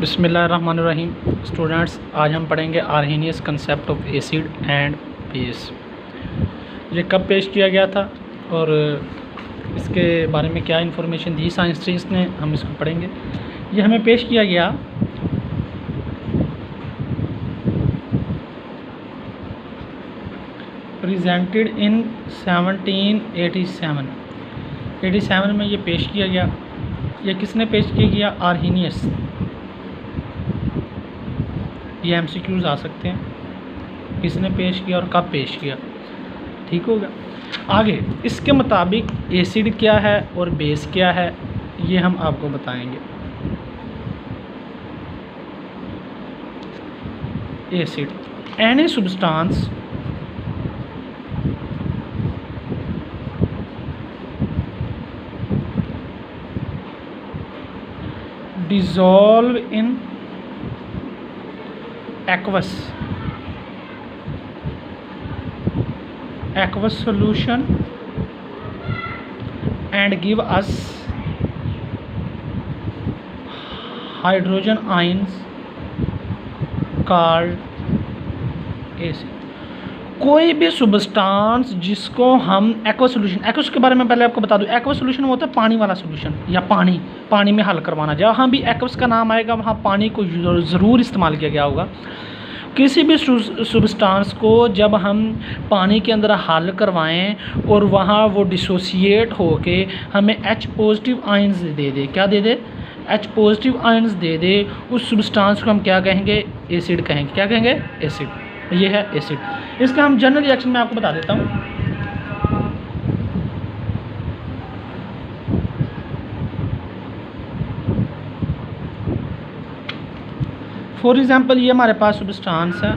बिस्मिल्लाहिर्रहमानिर्रहीम। स्टूडेंट्स, आज हम पढ़ेंगे Arrhenius concept of acid and base. ये कब पेश किया गया था और इसके बारे में क्या इन्फॉर्मेशन दी साइंटिस्ट ने, हम इसको पढ़ेंगे। ये हमें पेश किया गया प्रेजेंटेड इन 1787 में ये पेश किया गया। ये किसने पेश किया गया? आर्हेनियस। ये MCQs आ सकते हैं, किसने पेश किया और कब पेश किया। ठीक होगा। आगे इसके मुताबिक एसिड क्या है और बेस क्या है, ये हम आपको बताएंगे। Acid, any substance dissolve in aqueous solution and give us hydrogen ions called acid। कोई भी सब्सटेंस जिसको हम एक्वस सोल्यूशन, एक्वस के बारे में पहले आपको बता दूं, एक्वस सोल्यूशन होता है पानी वाला सोल्यूशन या पानी में हल करवाना। जहाँ भी एक्वस का नाम आएगा वहाँ पानी को ज़रूर इस्तेमाल किया गया होगा। किसी भी सब्सटेंस को जब हम पानी के अंदर हल करवाएं और वहाँ वो डिसोसिएट होके हमें H पॉजिटिव आयंस दे दे, क्या दे दे? H पॉजिटिव आयंस दे दे, उस सब्सटेंस को हम क्या कहेंगे? एसिड कहेंगे। क्या कहेंगे? एसिड। ये है एसिड। इसका हम जनरल रिएक्शन में आपको बता देता हूँ। फॉर एग्जांपल ये हमारे पास सब्सटेंस है,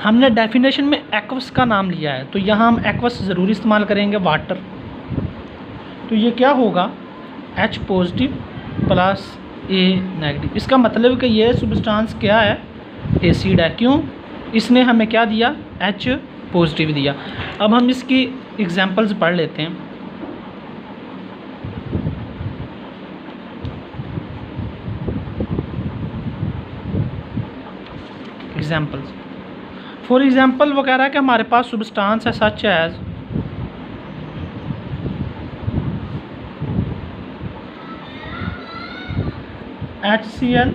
हमने डेफिनेशन में एक्वस का नाम लिया है, तो यहाँ हम एक्वस ज़रूर इस्तेमाल करेंगे, वाटर। तो ये क्या होगा? H positive plus A negative. इसका मतलब है कि ये सब्सटेंस क्या है? एसिड है। क्यों? इसने हमें क्या दिया? H पॉजिटिव दिया। अब हम इसकी एग्जांपल्स पढ़ लेते हैं। एग्जांपल्स, फॉर एग्जांपल वो कह रहा है कि हमारे पास सब्सटेंस है such as HCl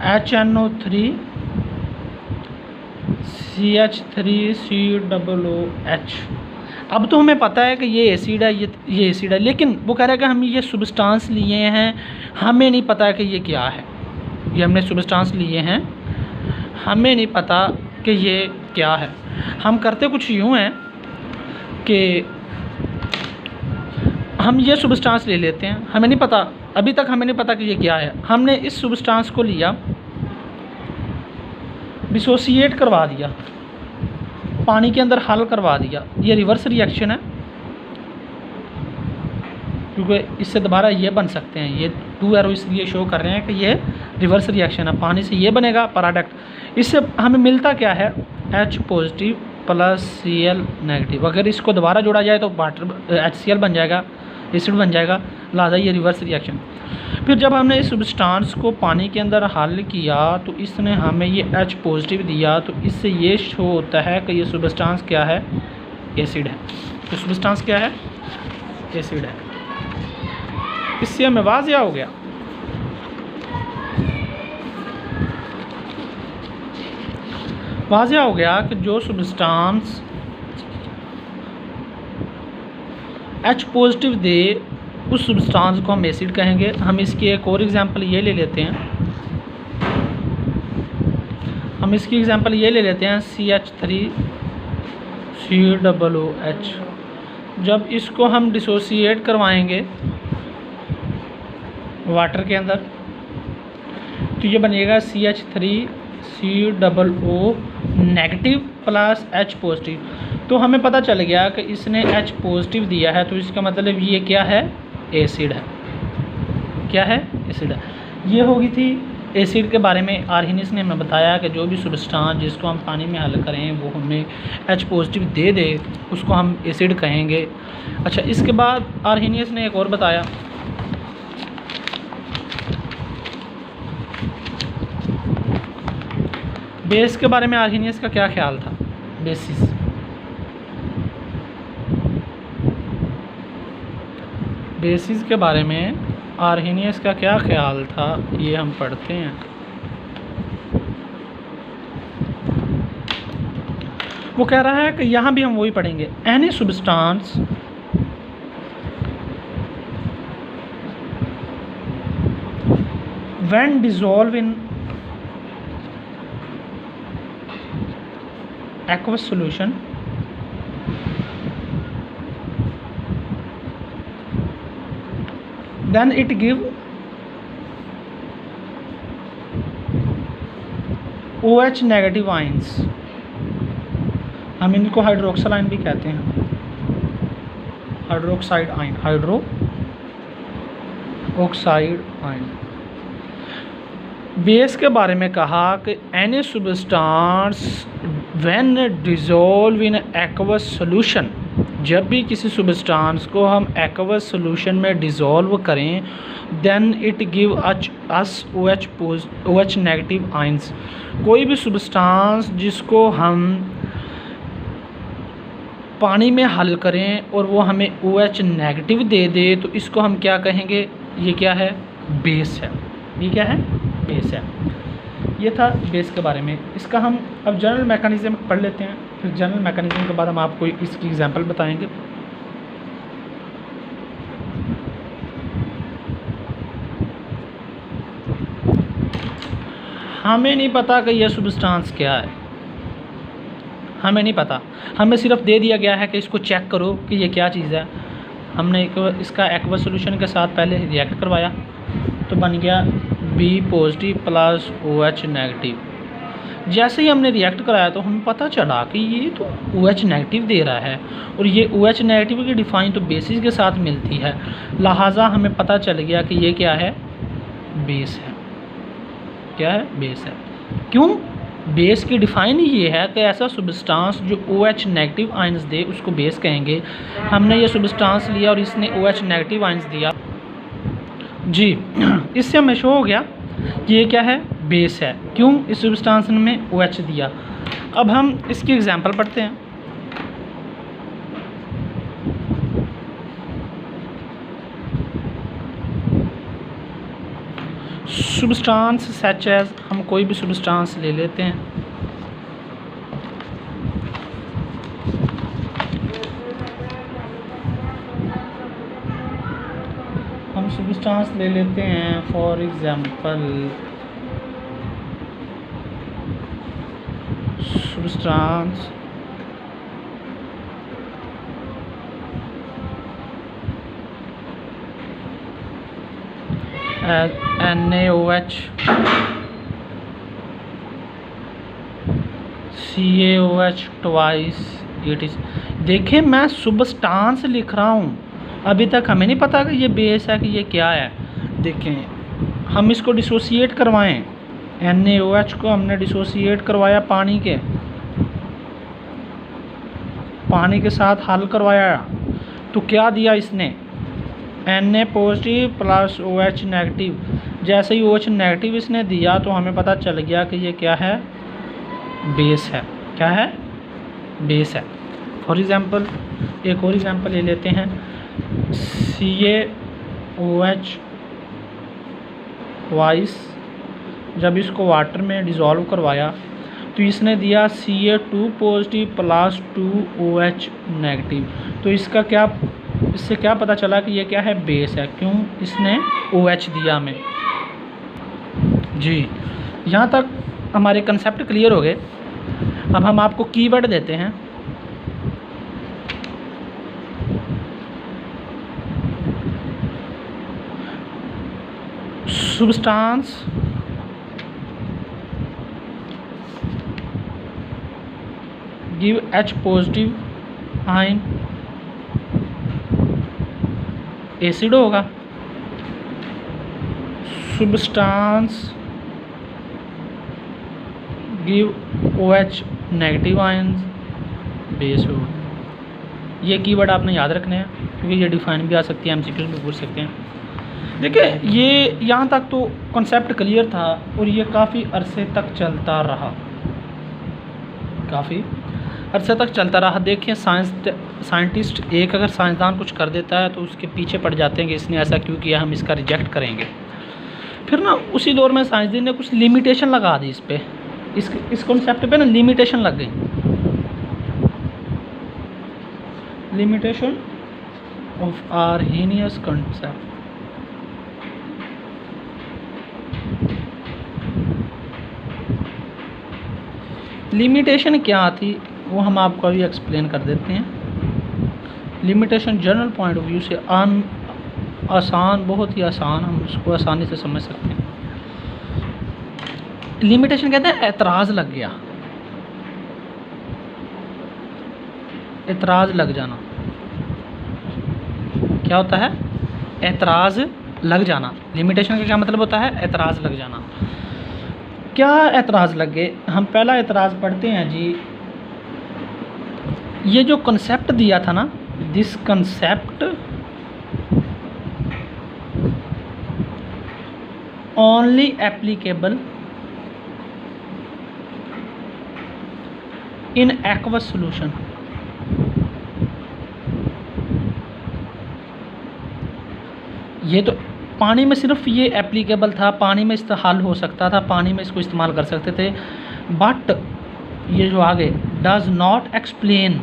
HNO3 CH3COOH। अब तो हमें पता है कि ये एसिड है, ये एसिड है, लेकिन वो कह रहा है कि हम ये सब्सटेंस लिए हैं, हमें नहीं पता कि ये क्या है। ये हमने सब्सटेंस लिए हैं, हमें नहीं पता कि ये क्या है। हम करते कुछ यूँ हैं कि हम ये सब्सटेंस ले लेते हैं, हमें नहीं पता, अभी तक हमें नहीं पता कि ये क्या है। हमने इस सब्सटेंस को लिया, डिसोसिएट करवा दिया, पानी के अंदर हल करवा दिया। ये रिवर्स रिएक्शन है, क्योंकि इससे दोबारा ये बन सकते हैं। ये 2 एरो इसलिए शो कर रहे हैं कि ये रिवर्स रिएक्शन है। पानी से ये बनेगा प्रोडक्ट। इससे हमें मिलता क्या है? H positive plus Cl negative. अगर इसको दोबारा जोड़ा जाए तो वाटर HCl बन जाएगा, एसिड बन जाएगा। लिहाजा ये रिवर्स रिएक्शन। फिर जब हमने इस सब्सटेंस को पानी के अंदर हल किया तो इसने हमें ये H पॉजिटिव दिया, तो इससे ये शो होता है कि ये सब्सटेंस क्या है? एसिड है। तो सब्सटेंस क्या है? एसिड है। इससे हमें वाज़िया हो गया। वाज़िया हो गया कि जो सब्सटेंस H पॉजिटिव दे उस सब्सटेंस को हम एसिड कहेंगे। हम इसकी एक और एग्जांपल ये ले लेते हैं। CH3COOH। जब इसको हम डिसोसिएट करवाएंगे वाटर के अंदर तो ये बनेगा CH3COO negative plus H positive. तो हमें पता चल गया कि इसने H पॉजिटिव दिया है, तो इसका मतलब ये क्या है? एसिड है। क्या है? एसिड है। ये होगी थी एसिड के बारे में आर्हेनियस ने हमें बताया कि जो भी सब्सटेंस जिसको हम पानी में हल करें वो हमें H पॉजिटिव दे दे उसको हम एसिड कहेंगे। अच्छा, इसके बाद आर्हेनियस ने एक और बताया, बेस के बारे में आर्हेनियस का क्या ख्याल था। बेसिस, बेसिस के बारे में आर्हेनियस का क्या ख्याल था ये हम पढ़ते हैं। वो कह रहा है कि यहाँ भी हम वही पढ़ेंगे, any substance when dissolve in aqueous solution then it give OH negative ions. हम इनको हाइड्रोक्साइड आयन भी कहते हैं, hydroxide ion, hydroxide ion. Base के बारे में कहा कि any substance when dissolve in aqueous solution, जब भी किसी सब्सटेंस को हम एक्वस सॉल्यूशन में डिसॉल्व करें then it give us OH negative ions. कोई भी सब्सटेंस जिसको हम पानी में हल करें और वो हमें OH नेगेटिव दे दे तो इसको हम क्या कहेंगे, ये क्या है, बेस है। ये क्या है, बेस है। ये था बेस के बारे में। इसका हम अब जनरल मैकेनिज्म पढ़ लेते हैं, फिर जनरल मैकेनिज्म के बाद हम आपको इसकी एग्जांपल बताएंगे। हमें नहीं पता कि यह सब्सटेंस क्या है, हमें नहीं पता, हमें सिर्फ दे दिया गया है कि इसको चेक करो कि ये क्या चीज़ है। हमने इसका एक्वस सॉल्यूशन के साथ पहले रिएक्ट करवाया तो बन गया B positive plus OH negative. जैसे ही हमने रिएक्ट कराया तो हमें पता चला कि ये तो OH नेगेटिव दे रहा है और ये OH नेगेटिव की डिफाइन तो बेसिस के साथ मिलती है, लिहाजा हमें पता चल गया कि ये क्या है, बेस है। क्या है, बेस है। क्यों, बेस की डिफाइन ये है कि ऐसा सब्सटेंस जो OH नेगेटिव आयंस दे उसको बेस कहेंगे। हमने ये सब्सटेंस लिया और इसने OH नेगेटिव आयंस दिया जी, इससे हमें शो हो गया कि ये क्या है, बेस है। क्यों, इस सब्सटेंस ने हमें OH दिया। अब हम इसकी एग्जांपल पढ़ते हैं। सब्सटेंस सच एज, हम कोई भी सब्सटेंस ले लेते हैं, हम सब्सटेंस ले लेते हैं for example substance NaOH, CaOH twice it is. देखें, मैं सब्सटेंस लिख रहा हूँ, अभी तक हमें नहीं पता कि ये बेस है कि ये क्या है। देखें, हम इसको डिसोसिएट करवाएं, NaOH को हमने डिसोसिएट करवाया पानी के साथ हल करवाया तो क्या दिया इसने, Na positive plus OH negative. जैसे ही OH नेगेटिव इसने दिया तो हमें पता चल गया कि ये क्या है, बेस है। क्या है, बेस है। फॉर एग्जांपल एक और एग्जांपल ले लेते हैं, CaOH ट्वाइस। जब इसको वाटर में डिज़ोल्व करवाया तो इसने दिया Ca2 positive plus 2OH negative. तो इससे क्या पता चला कि ये क्या है, बेस है। क्यों, इसने OH दिया हमें जी। यहाँ तक हमारे कंसेप्ट क्लियर हो गए। अब हम आपको कीवर्ड देते हैं। Substance give H positive ion, acid होगा। Substance give OH negative ions base हो। ये कीवर्ड आपने याद रखने हैं क्योंकि ये डिफाइन भी आ सकती है, MCQ में पूछ सकते हैं। देखिए ये यहाँ तक तो कॉन्सेप्ट क्लियर था और ये काफ़ी अरसे तक चलता रहा, काफ़ी अरसे तक चलता रहा। देखिए साइंटिस्ट एक अगर साइंसदान कुछ कर देता है तो उसके पीछे पड़ जाते हैं कि इसने ऐसा क्यों किया, हम इसका रिजेक्ट करेंगे। फिर ना उसी दौर में साइंसदान ने कुछ लिमिटेशन लगा दी इस पे, इस कॉन्सेप्ट पे ना लिमिटेशन लग गई, limitation of Arrhenius concept. Limitation क्या थी वो हम आपको अभी एक्सप्लेन कर देते हैं। Limitation general point of view से आसान, बहुत ही आसान, हम उसको आसानी से समझ सकते हैं। लिमिटेशन कहते हैं एतराज़ लग गया, एतराज़ लग जाना। क्या होता है? एतराज़ लग जाना। लिमिटेशन का क्या मतलब होता है? एतराज़ लग जाना। क्या एतराज़ लग गए? हम पहला एतराज़ पढ़ते हैं जी। ये जो कंसेप्ट दिया था ना, this concept only applicable in aqueous solution. ये तो पानी में सिर्फ ये एप्लीकेबल था, पानी में इसका हल हो सकता था, पानी में इसको इस्तेमाल कर सकते थे। बट ये जो आगे does not explain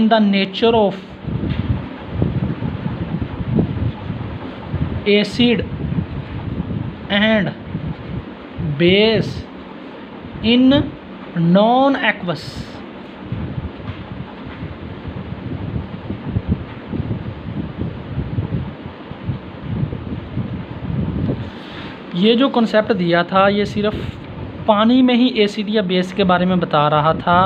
the nature of acid and base in non aqueous. ये जो कॉन्सेप्ट दिया था ये सिर्फ पानी में ही एसिड या बेस के बारे में बता रहा था।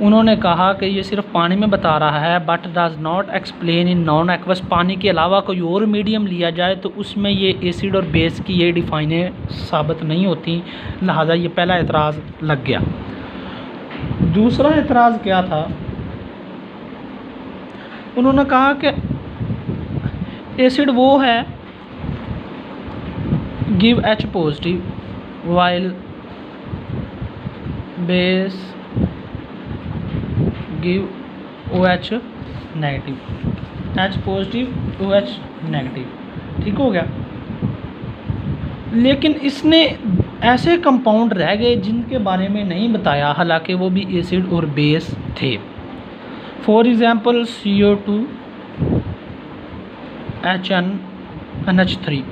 उन्होंने कहा कि ये सिर्फ पानी में बता रहा है, but does not explain in non aqueous. पानी के अलावा कोई और मीडियम लिया जाए तो उसमें ये एसिड और बेस की ये डिफाइनें साबित नहीं होती। लिहाजा ये पहला एतराज़ लग गया। दूसरा एतराज़ क्या था? उन्होंने कहा कि एसिड वो है give H positive while base give OH negative, H positive OH negative. ठीक हो गया। लेकिन इसने ऐसे कंपाउंड रह गए जिनके बारे में नहीं बताया, हालांकि वो भी एसिड और बेस थे। फॉर एग्जांपल CO2 HNH3,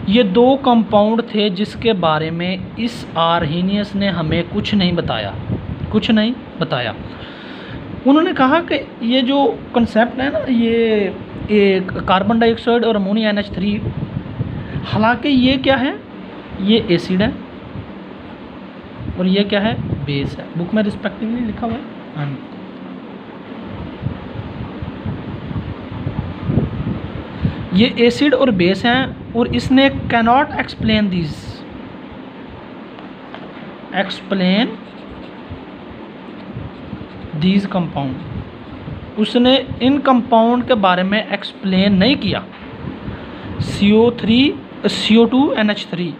ये दो कंपाउंड थे जिसके बारे में इस आर्हेनियस ने हमें कुछ नहीं बताया। उन्होंने कहा कि ये जो कंसेप्ट है ना, ये एक कार्बन डाइऑक्साइड और अमोनिया NH3, हालांकि ये क्या है? ये एसिड है और ये क्या है? बेस है। बुक में रिस्पेक्टिवली लिखा हुआ है। ये एसिड और बेस हैं और इसने कैनॉट एक्सप्लेन दीज कंपाउंड। उसने इन कंपाउंड के बारे में एक्सप्लेन नहीं किया। CO2 NH3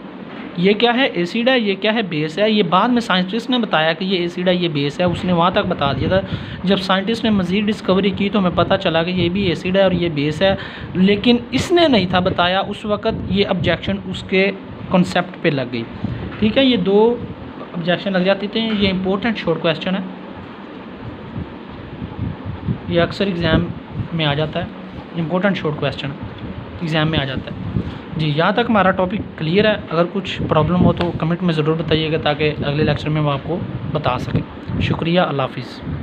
ये क्या है? एसिड है। ये क्या है? बेस है। ये बाद में साइंटिस्ट ने बताया कि ये एसिड है, ये बेस है। उसने वहाँ तक बता दिया था। जब साइंटिस्ट ने मज़ीद डिस्कवरी की तो हमें पता चला कि ये भी एसिड है और ये बेस है, लेकिन इसने नहीं था बताया। उस वक़्त ये ऑब्जेक्शन उसके कॉन्सेप्ट पे लग गई। ठीक है, ये दो ऑब्जेक्शन लग जाती थे। ये इंपॉर्टेंट शॉर्ट क्वेश्चन है, ये अक्सर एग्ज़ाम में आ जाता है। इंपॉर्टेंट शॉर्ट क्वेश्चन एग्ज़ाम में आ जाता है जी। यहाँ तक हमारा टॉपिक क्लियर है। अगर कुछ प्रॉब्लम हो तो कमेंट में ज़रूर बताइएगा ताकि अगले लेक्चर में मैं आपको बता सकें। शुक्रिया, अल्लाह हाफ़िज़।